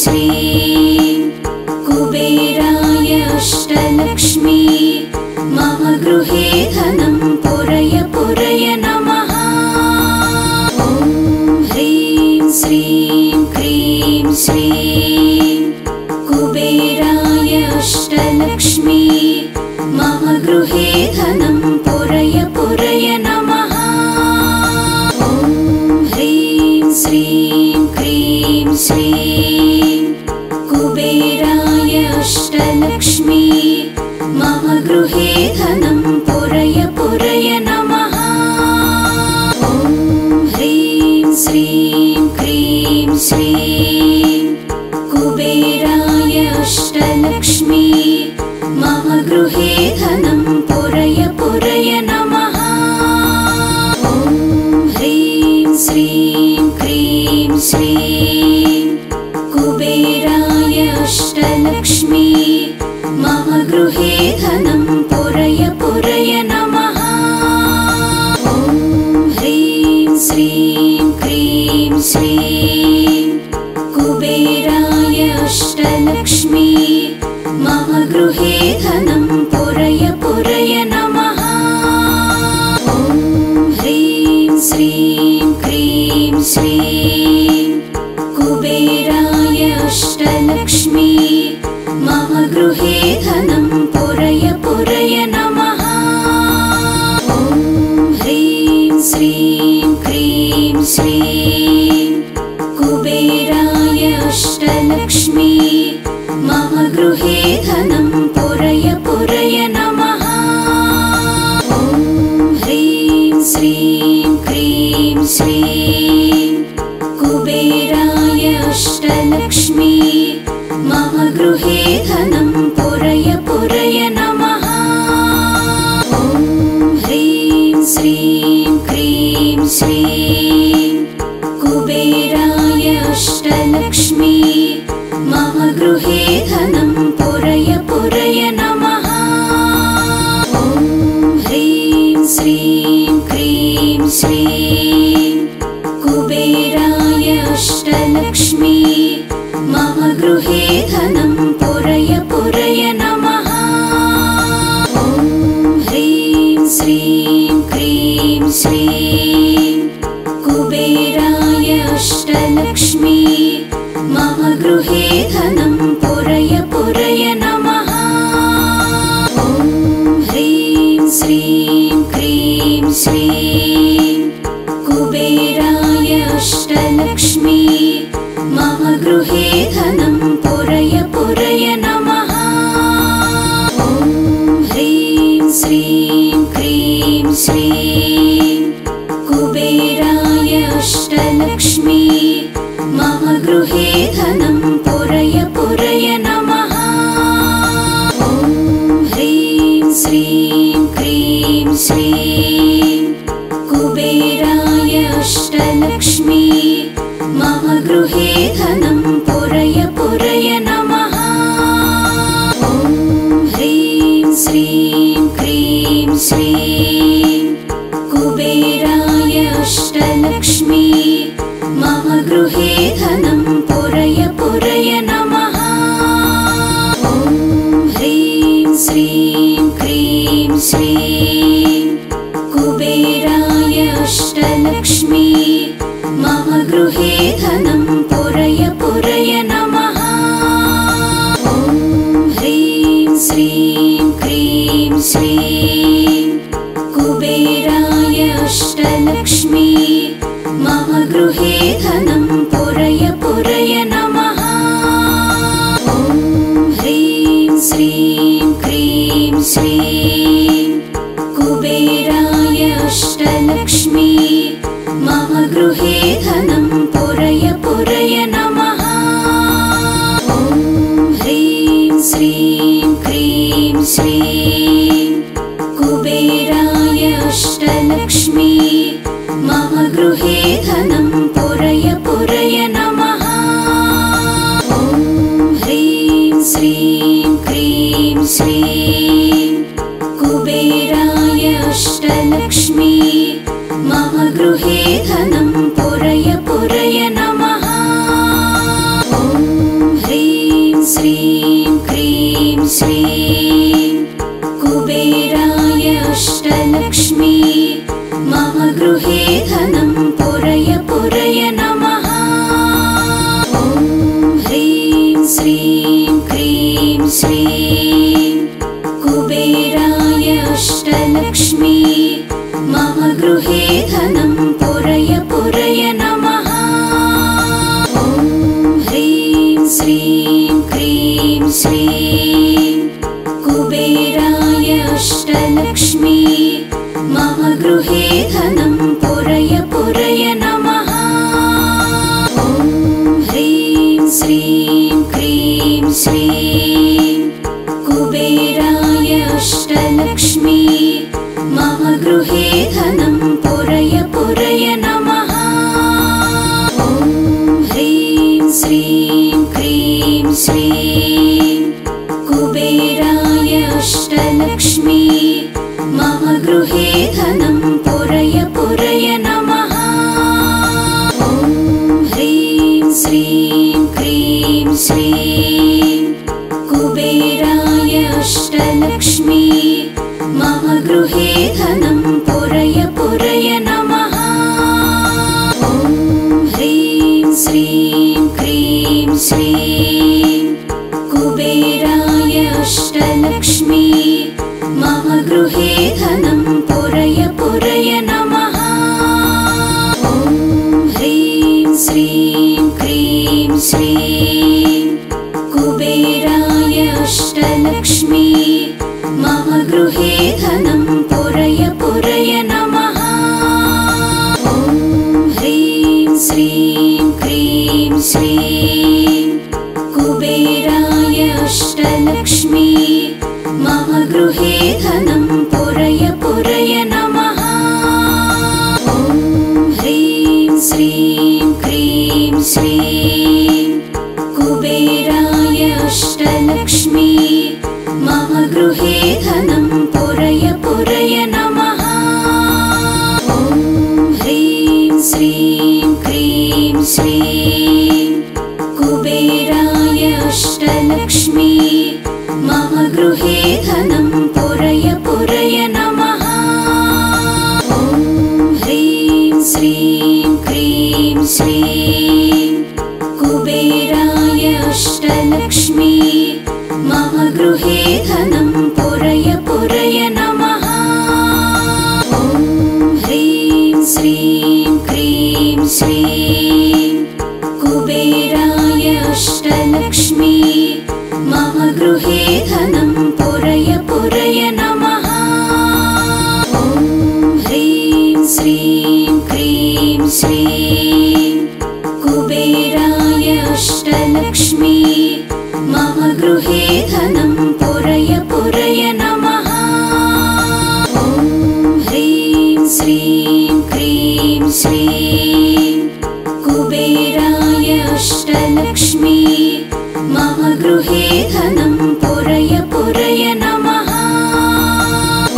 श्रीं कुबेराय अष्टलक्ष्मी मम गृहे धनं पुरय पुरय नमः। ॐ ह्रीं श्रीं क्रीं श्रीं कुबेराय अष्टलक्ष्मी मम गृहे धनं पुरय पुरय नमः। ॐ ह्रीं श्रीं क्रीं श्रीं कुबेराय अष्टलक्ष्मी मम गृहे धनं पुरय पुरय नमः। ॐ ह्रीं श्रीं क्रीं श्रीं कुबेराय अष्टलक्ष्मी मम गृहे धनं पुरय पुरय नमः। ॐ ह्रीं श्रीं क्रीं श्रीं कुबेराय अष्टलक्ष्मी मम गृहे धनं पुरय पुरय नमः। ॐ ह्रीं श्रीं क्रीं श्रीं कुबेराय अष्टलक्ष्मी मम गृहे धनं पुरय पुरय नमः। ॐ ह्रीं श्रीं क्रीं श्रीं कुबेराय अष्टलक्ष्मी मम गृहे धनं पुरय पुरय नमः। ॐ ह्रीं श्रीं क्रीं श्रीं कुबेराय अष्टलक्ष्मी मम गृहे धनं पुरय पुरय नमः। ॐ ह्रीं श्रीं क्रीं श्रीं कुबेराय अष्टलक्ष्मी मम गृहे धनं पुरय पुरय नमः। ॐ ह्रीं श्रीं क्रीं श्रीं कुबेराय अष्टलक्ष्मी मम गृहे धनं पुरय पुरय नमः। ॐ ह्रीं श्रीं क्रीं श्रीं कुबेराय अष्टलक्ष्मी मम गृहे धनं पुरय पुरय नमः। ॐ ह्रीं श्रीं क्रीं श्रीं कुबेराय अष्टलक्ष्मी मम गृहे धनं पुरय पुरय नमः। ॐ ह्रीं श्रीं क्रीं श्रीं कुबेराय अष्टलक्ष्मी मम गृहे धनं पुरय पुरय नमः। ॐ ह्रीं श्रीं क्रीं श्रीं कुबेराय अष्टलक्ष्मी मम गृहे धनं पुरय पुरय नमः। ॐ ह्रीं श्रीं क्रीं श्रीं कुबेराय अष्टलक्ष्मी मम गृहे धनं पुरय पुरय नमः। ॐ ह्रीं श्रीं क्रीं श्रीं कुबेराय अष्टलक्ष्मी मम गृहे धनं पुरय पुरय नमः। ॐ ह्रीं श्रीं क्रीं श्रीं कुबेराय अष्टलक्ष्मी मम गृहे धनं पुरय पुरय नमः। ॐ ह्रीं श्रीं क्रीं श्रीं कुबेराय अष्टलक्ष्मी मम गृहे धनं पुरय पुरय नमः। ॐ ह्रीं श्रीं क्रीं श्रीं कुबेराय अष्टलक्ष्मी मम गृहे धनं पुरय पुरय नमः। ॐ ह्रीं श्रीं क्रीं श्रीं कुबेराय अष्टलक्ष्मी मम गृहे धनं पुरय पुरय नमः। ॐ ह्रीं श्रीं क्रीं श्रीं कुबेराय अष्टलक्ष्मी मम गृहे धनं पुरय पुरय नमः। ॐ श्रीं क्रीं श्रीं कुबेराय अष्टलक्ष्मी मम गृहे धनं पुरय पुरय नमः। ॐ ह्रीं श्रीं क्रीं श्रीं कुबेराय अष्टलक्ष्मी मम गृहे धनं पुरय पुरय नमः। ॐ ह्रीं श्रीं क्रीं श्रीं कुबेराय अष्टलक्ष्मी मम गृहे धनं पुरय पुरय नमः। ॐ ह्रीं श्रीं क्रीं श्रीं कुबेराय अष्टलक्ष्मी मम गृहे धनं पुरय पुरय नमः। ॐ ह्रीं श्रीं क्रीं श्रीं कुबेराय अष्टलक्ष्मी मम गृहे धनं पुरय पुरय नमः। ॐ ह्रीं श्रीं क्रीं श्रीं कुबेराय अष्टलक्ष्मी मम गृहे धनं पुरय पुरय नमः। ॐ ह्रीं श्रीं क्रीं श्रीं कुबेराय अष्टलक्ष्मी मम गृहे धनं पुरय पुरय नमः। ॐ ह्रीं श्रीं क्रीं श्रीं कुबेराय अष्टलक्ष्मी मम गृहे धनं पुरय पुरय नमः। ॐ ह्रीं श्रीं क्रीं श्रीं कुबेराय अष्टलक्ष्मी मम गृहे धनं पुरय पुरय नमः। ॐ ह्रीं श्रीं क्रीं श्रीं कुबेराय अष्टलक्ष्मी मम गृहे धनं पुरय पुरय नमः।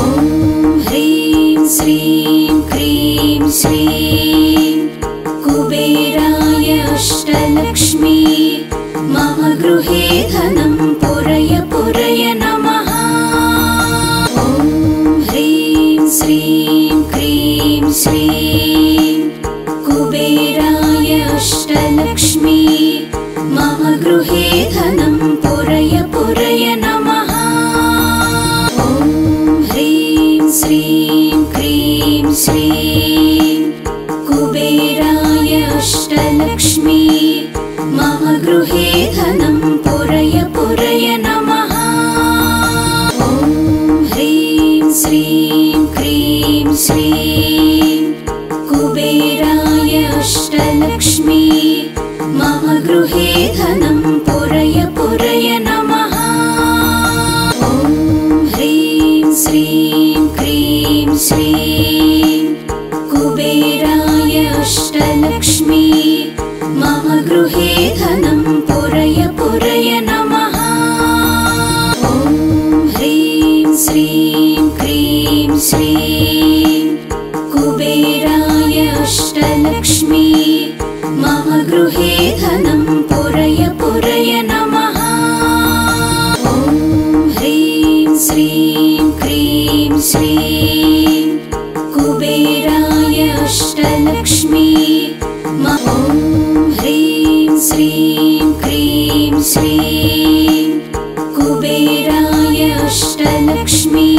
ॐ ह्रीं श्रीं क्रीं श्रीं कुबेराय अष्टलक्ष्मी मम गृहे धनं पुरय पुरय नमः। ॐ ह्रीं श्रीं क्रीं श्रीं कुबेराय अष्टलक्ष्मी मम गृहे धनं पुरय पुरय नमः। ॐ ह्रीं श्रीं क्रीं श्रीं कुबेराय अष्टलक्ष्मी मम गृहे धनं पुरय पुरय नमः। ॐ ह्रीं श्रीं क्रीं श्रीं कुबेराय अष्टलक्ष्मी मम गृहे धनं पुरय पुरय नमः। ॐ ह्रीं श्रीं क्रीं श्रीं कुबेराय अष्टलक्ष्मी मम गृहे धनं पुरय पुरय नमः। ॐ ह्रीं श्रीं क्रीं श्रीं कुबेराय अष्टलक्ष्मी मम गृहे धनं पुरय पुरय नमः। ॐ ह्रीं श्रीं क्रीं श्रीं कुबेराय अष्टलक्ष्मी ॐ ह्रीं श्रीं क्रीं श्रीं कुबेराय अष्टलक्ष्मी